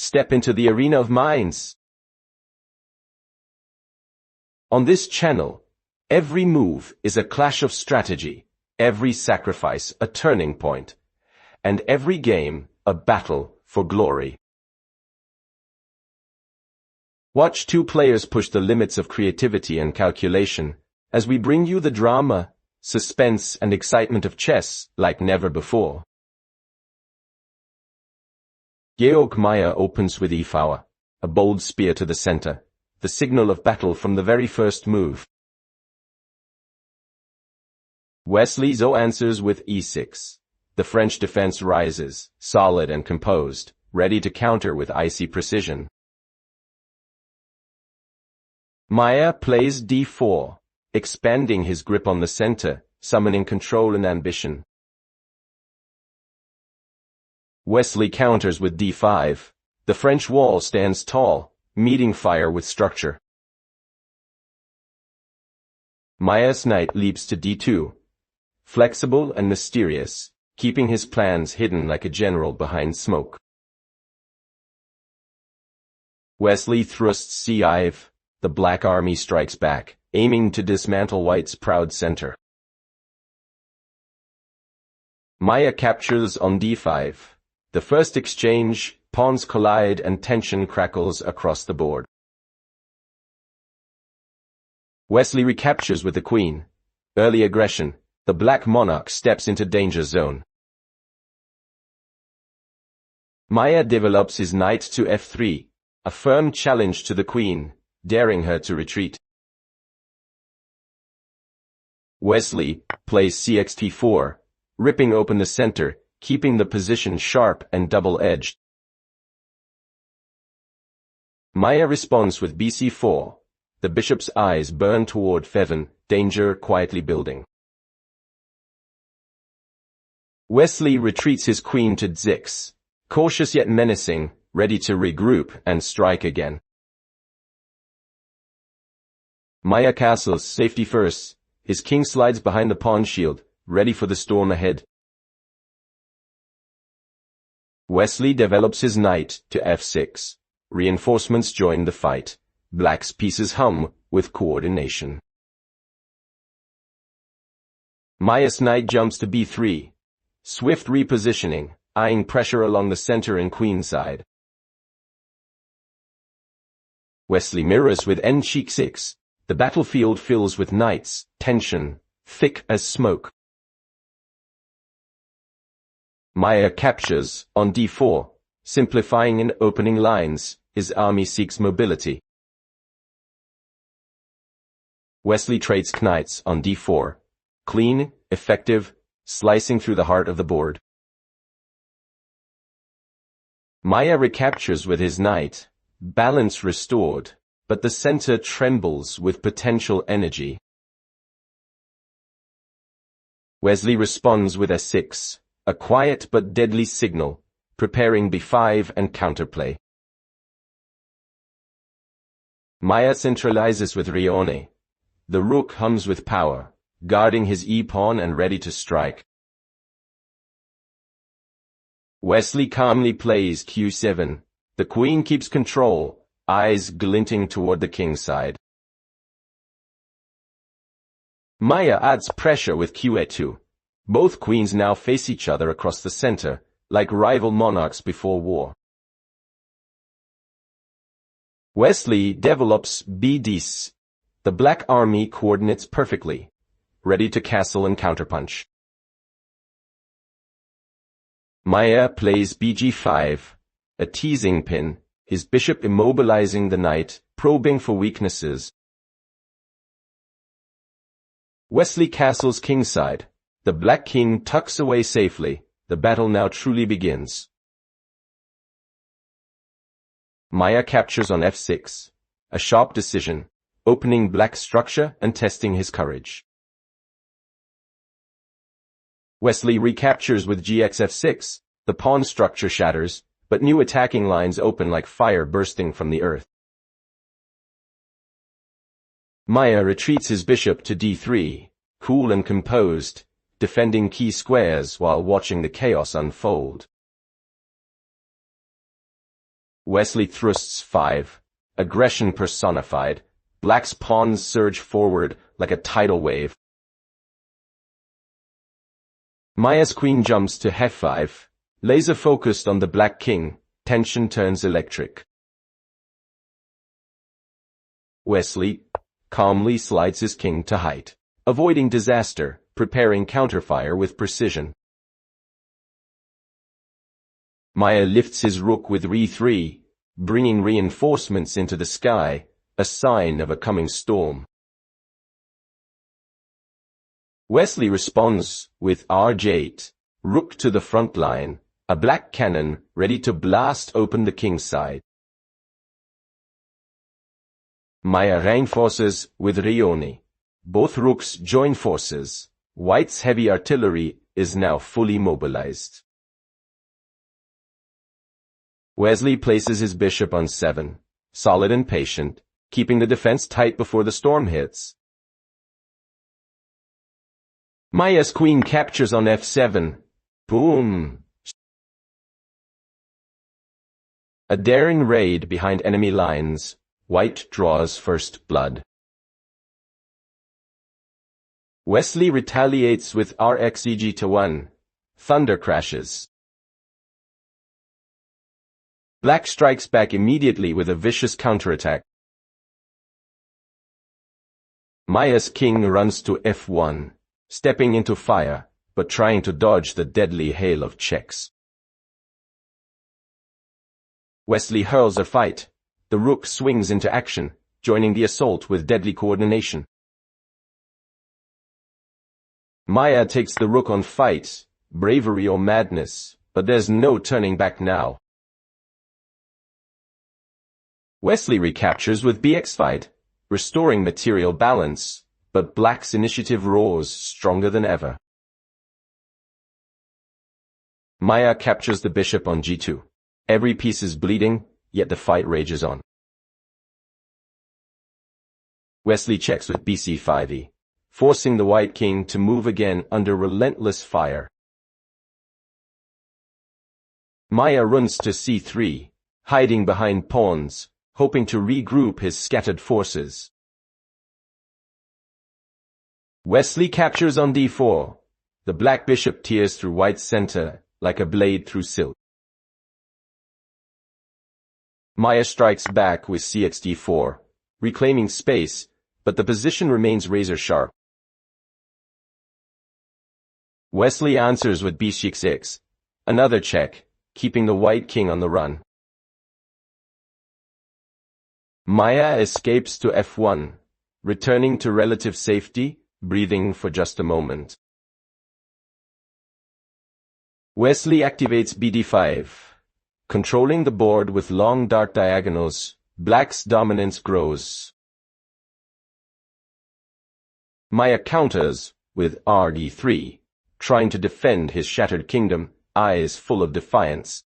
step into the arena of minds. On this channel, every move is a clash of strategy, every sacrifice a turning point, and every game a battle for glory. Watch two players push the limits of creativity and calculation as we bring you the drama, suspense, and excitement of chess like never before. Georg Meier opens with e4, a bold spear to the center, the signal of battle from the very first move. Wesley So answers with e6. The French defense rises, solid and composed, ready to counter with icy precision. Meier plays d4, expanding his grip on the center, summoning control and ambition. Wesley counters with d5. The French wall stands tall, meeting fire with structure. Meier's knight leaps to d2, flexible and mysterious, keeping his plans hidden like a general behind smoke. Wesley thrusts c5. The Black Army strikes back, aiming to dismantle White's proud center. Meier captures on d5. The first exchange, pawns collide and tension crackles across the board. Wesley recaptures with the queen. Early aggression, the Black Monarch steps into danger zone. Meier develops his knight to f3, a firm challenge to the queen, daring her to retreat. Wesley plays cxt4, ripping open the center, keeping the position sharp and double-edged. Meier responds with bc4. The bishop's eyes burn toward f7, danger quietly building. Wesley retreats his queen to d6, cautious yet menacing, ready to regroup and strike again. Meier castles safety first. His king slides behind the pawn shield, ready for the storm ahead. Wesley develops his knight to f6. Reinforcements join the fight. Black's pieces hum with coordination. Meier's knight jumps to b3. Swift repositioning, eyeing pressure along the center and queen side. Wesley mirrors with n6. The battlefield fills with knights, tension, thick as smoke. Meier captures on d4, simplifying and opening lines. His army seeks mobility. Wesley trades knights on d4, clean, effective, slicing through the heart of the board. Meier recaptures with his knight, balance restored, but the center trembles with potential energy. Wesley responds with s6, a quiet but deadly signal, preparing b5 and counterplay. Meier centralizes with rione. The rook hums with power, guarding his e-pawn and ready to strike. Wesley calmly plays q7. The queen keeps control, eyes glinting toward the king's side. Meier adds pressure with qa2. Both queens now face each other across the center, like rival monarchs before war. Wesley develops b10. The Black Army coordinates perfectly, ready to castle and counterpunch. Meier plays bg5, a teasing pin, his bishop immobilizing the knight, probing for weaknesses. Wesley castles kingside. The Black King tucks away safely. The battle now truly begins. Meier captures on f6, a sharp decision, opening Black's structure and testing his courage. Wesley recaptures with gxf6. The pawn structure shatters, but new attacking lines open like fire bursting from the earth. Meier retreats his bishop to d3, cool and composed, defending key squares while watching the chaos unfold. Wesley thrusts 5. Aggression personified. Black's pawns surge forward like a tidal wave. Meia's queen jumps to f5. Laser focused on the black king. Tension turns electric. Wesley calmly slides his king to height, avoiding disaster, preparing counterfire with precision. Meier lifts his rook with re3, bringing reinforcements into the sky, a sign of a coming storm. Wesley responds with rj8, rook to the front line, a black cannon ready to blast open the king's side. Meier reinforces with rioni. Both rooks join forces. White's heavy artillery is now fully mobilized. Wesley places his bishop on 7, solid and patient, keeping the defense tight before the storm hits. Meia's queen captures on f7. Boom! A daring raid behind enemy lines. White draws first blood. Wesley retaliates with rxeg to 1. Thunder crashes. Black strikes back immediately with a vicious counterattack. Meia's king runs to f1, stepping into fire, but trying to dodge the deadly hail of checks. Wesley hurls a fight. The rook swings into action, joining the assault with deadly coordination. Meier takes the rook on fight, bravery or madness, but there's no turning back now. Wesley recaptures with bx fight, restoring material balance, but Black's initiative roars stronger than ever. Meier captures the bishop on g2. Every piece is bleeding, yet the fight rages on. Wesley checks with bc5e, forcing the white king to move again under relentless fire. Meier runs to c3, hiding behind pawns, hoping to regroup his scattered forces. Wesley captures on d4. The black bishop tears through white's center like a blade through silk. Meier strikes back with cxd4, reclaiming space, but the position remains razor-sharp. Wesley answers with bc6, another check, keeping the white king on the run. Meier escapes to f1, returning to relative safety, breathing for just a moment. Wesley activates bd5. Controlling the board with long dark diagonals, Black's dominance grows. Meier counters with rd3, trying to defend his shattered kingdom, eyes full of defiance.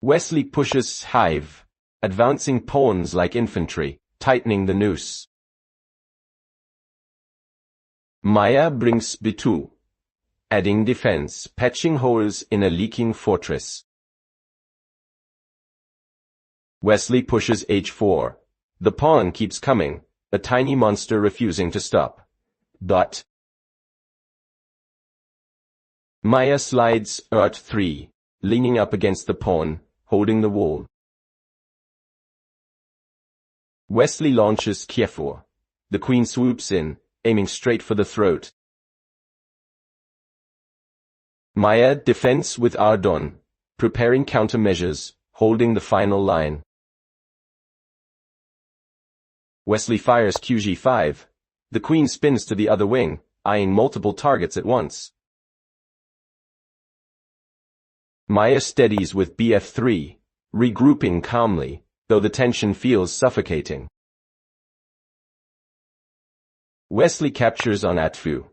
Wesley pushes hive, advancing pawns like infantry, tightening the noose. Meier brings b2, adding defense, patching holes in a leaking fortress. Wesley pushes h4. The pawn keeps coming, a tiny monster refusing to stop. But Meier slides rt3, leaning up against the pawn, holding the wall. Wesley launches k4. The queen swoops in, aiming straight for the throat. Meier defends with r-don, preparing countermeasures, holding the final line. Wesley fires qg5. The queen spins to the other wing, eyeing multiple targets at once. Meier steadies with bf3, regrouping calmly, though the tension feels suffocating. Wesley captures on atfu,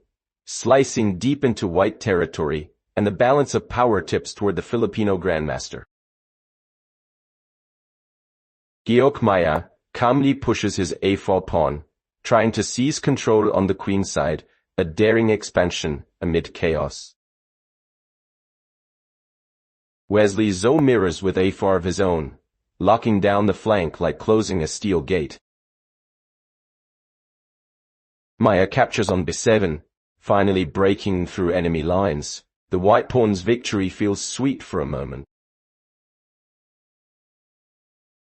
slicing deep into white territory, and the balance of power tips toward the Filipino Grandmaster. Georg Meier calmly pushes his a4 pawn, trying to seize control on the queen's side, a daring expansion amid chaos. Wesley So mirrors with a4 of his own, locking down the flank like closing a steel gate. Meier captures on b7, finally breaking through enemy lines. The white pawn's victory feels sweet for a moment.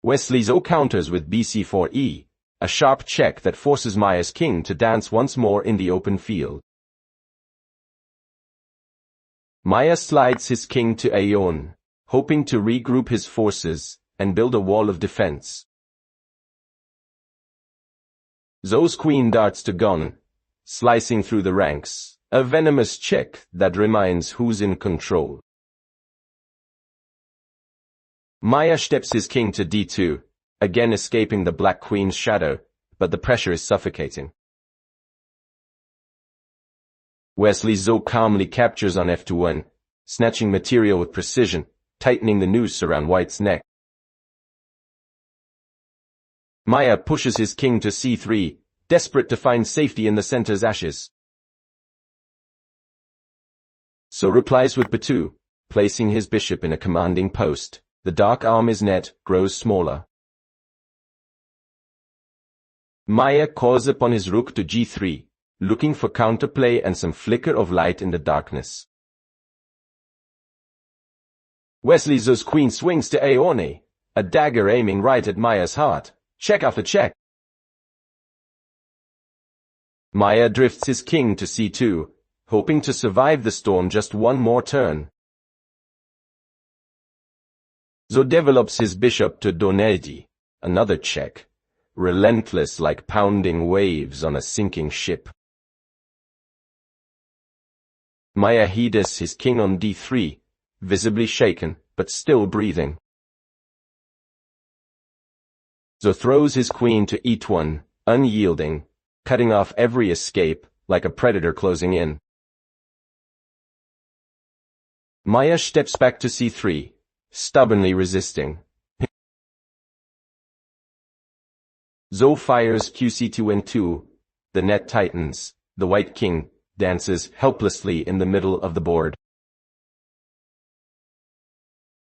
Wesley So counters with bc4e, a sharp check that forces Meier's king to dance once more in the open field. Meier slides his king to iyong, hoping to regroup his forces and build a wall of defense. So's queen darts to gon, slicing through the ranks, a venomous check that reminds who's in control. Meier steps his king to d2, again escaping the black queen's shadow, but the pressure is suffocating. Wesley So calmly captures on f2-1, snatching material with precision, tightening the noose around white's neck. Meier pushes his king to c3, desperate to find safety in the center's ashes. So replies with b2, placing his bishop in a commanding post. The dark army's net grows smaller. Meier calls upon his rook to g3, looking for counterplay and some flicker of light in the darkness. Wesley So's queen swings to iyong, a dagger aiming right at Meier's heart, check after check. Meier drifts his king to c2, hoping to survive the storm just one more turn. So develops his bishop to d, another check, relentless like pounding waves on a sinking ship. Meier heeds his king on d3, visibly shaken, but still breathing. So throws his queen to e1, unyielding, cutting off every escape, like a predator closing in. Meier steps back to c3, stubbornly resisting. So fires qc2n2, the net tightens, the white king dances helplessly in the middle of the board.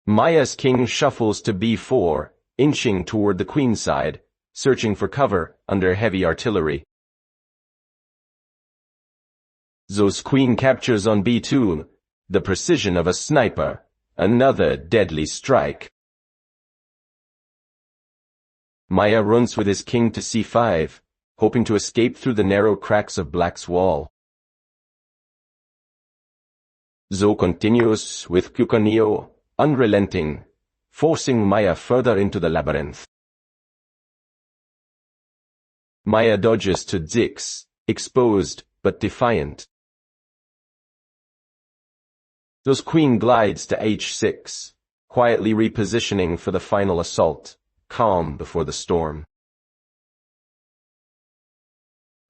Meier's king shuffles to b4, inching toward the queen's side, searching for cover under heavy artillery. So's queen captures on b2, the precision of a sniper, another deadly strike. Meier runs with his king to c5, hoping to escape through the narrow cracks of black's wall. So continues with Cuconio, unrelenting, forcing Meier further into the labyrinth. Meier dodges to d6, exposed but defiant. So's queen glides to h6, quietly repositioning for the final assault, calm before the storm.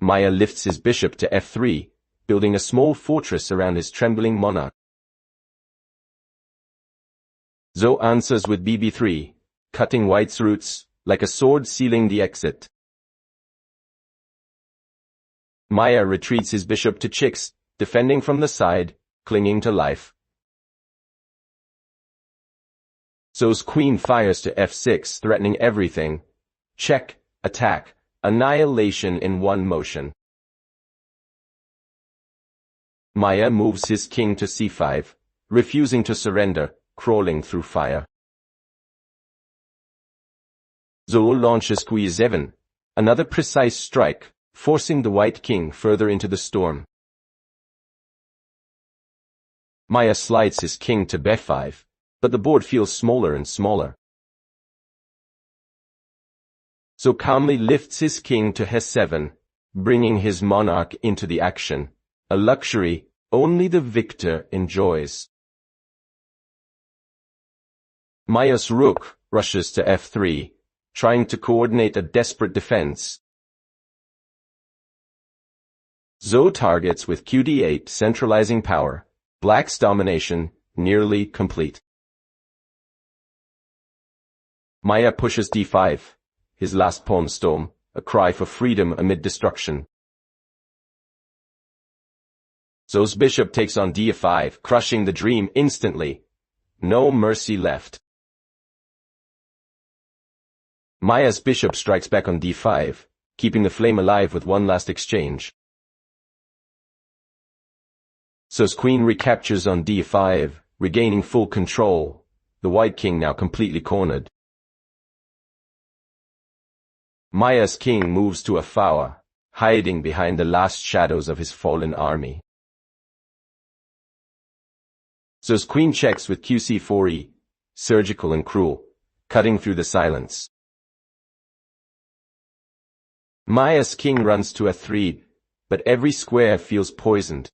Meier lifts his bishop to f3, building a small fortress around his trembling monarch. So answers with bb3, cutting white's roots, like a sword sealing the exit. Meier retreats his bishop to chix, defending from the side, clinging to life. So's queen fires to f6, threatening everything. Check, attack, annihilation in one motion. Meier moves his king to c5, refusing to surrender, crawling through fire. So launches qe7, another precise strike, forcing the white king further into the storm. Meier slides his king to b5, but the board feels smaller and smaller. So calmly lifts his king to h7, bringing his monarch into the action, a luxury only the victor enjoys. Meier's rook rushes to f3, trying to coordinate a desperate defense. So targets with qd8, centralizing power, black's domination nearly complete. Meier pushes d5, his last pawn storm, a cry for freedom amid destruction. So's bishop takes on d5, crushing the dream instantly. no mercy left. Meier's bishop strikes back on d5, keeping the flame alive with one last exchange. So's queen recaptures on d5, regaining full control, the white king now completely cornered. Meier's king moves to f4, hiding behind the last shadows of his fallen army. So's queen checks with qc4e, surgical and cruel, cutting through the silence. Meier's king runs to f3, but every square feels poisoned.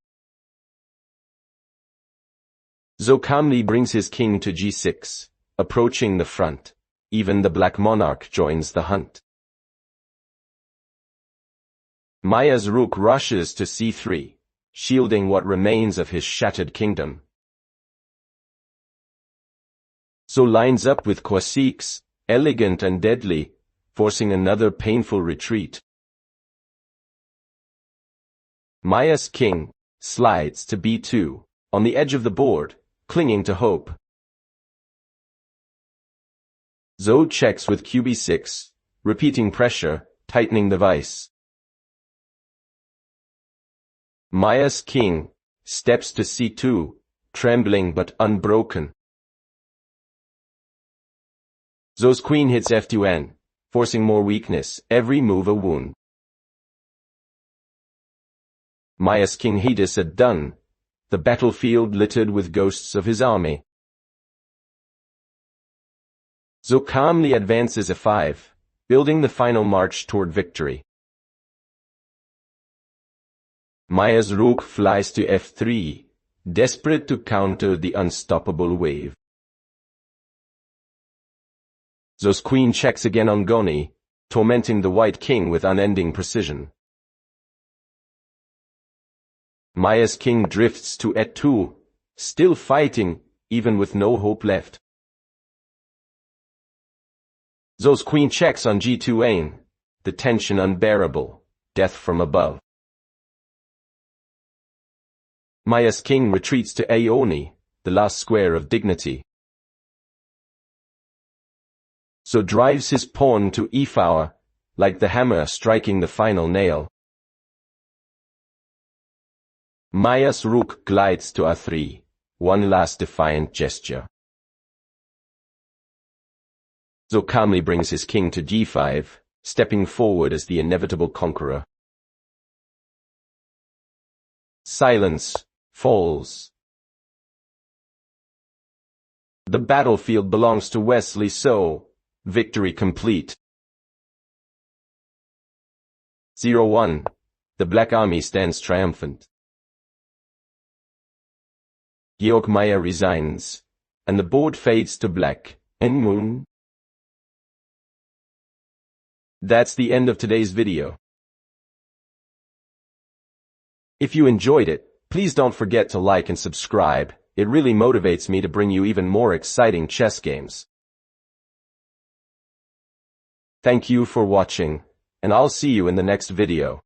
So calmly brings his king to g6, approaching the front. Even the black monarch joins the hunt. Meier's rook rushes to c3, shielding what remains of his shattered kingdom. So lines up with quasix, elegant and deadly, forcing another painful retreat. Meier's king slides to b2, on the edge of the board, clinging to hope. So checks with qb6, repeating pressure, tightening the vice. Meier's king steps to c2, trembling but unbroken. So's queen hits f2n, forcing more weakness, every move a wound. Meier's king Hedis had done, the battlefield littered with ghosts of his army. So calmly advances f5, building the final march toward victory. Meier's rook flies to f3, desperate to counter the unstoppable wave. So's queen checks again on Goni, tormenting the white king with unending precision. Meier's king drifts to e2, still fighting, even with no hope left. So's queen checks on g2a, the tension unbearable, death from above. Meier's king retreats to a1, the last square of dignity. So drives his pawn to e4, like the hammer striking the final nail. Meier's rook glides to a3, one last defiant gesture. So calmly brings his king to g5, stepping forward as the inevitable conqueror. Silence falls. The battlefield belongs to Wesley So, victory complete. 0-1, the Black Army stands triumphant. Georg Meier resigns, and the board fades to black, and moon. That's the end of today's video. If you enjoyed it, please don't forget to like and subscribe. It really motivates me to bring you even more exciting chess games. Thank you for watching, and I'll see you in the next video.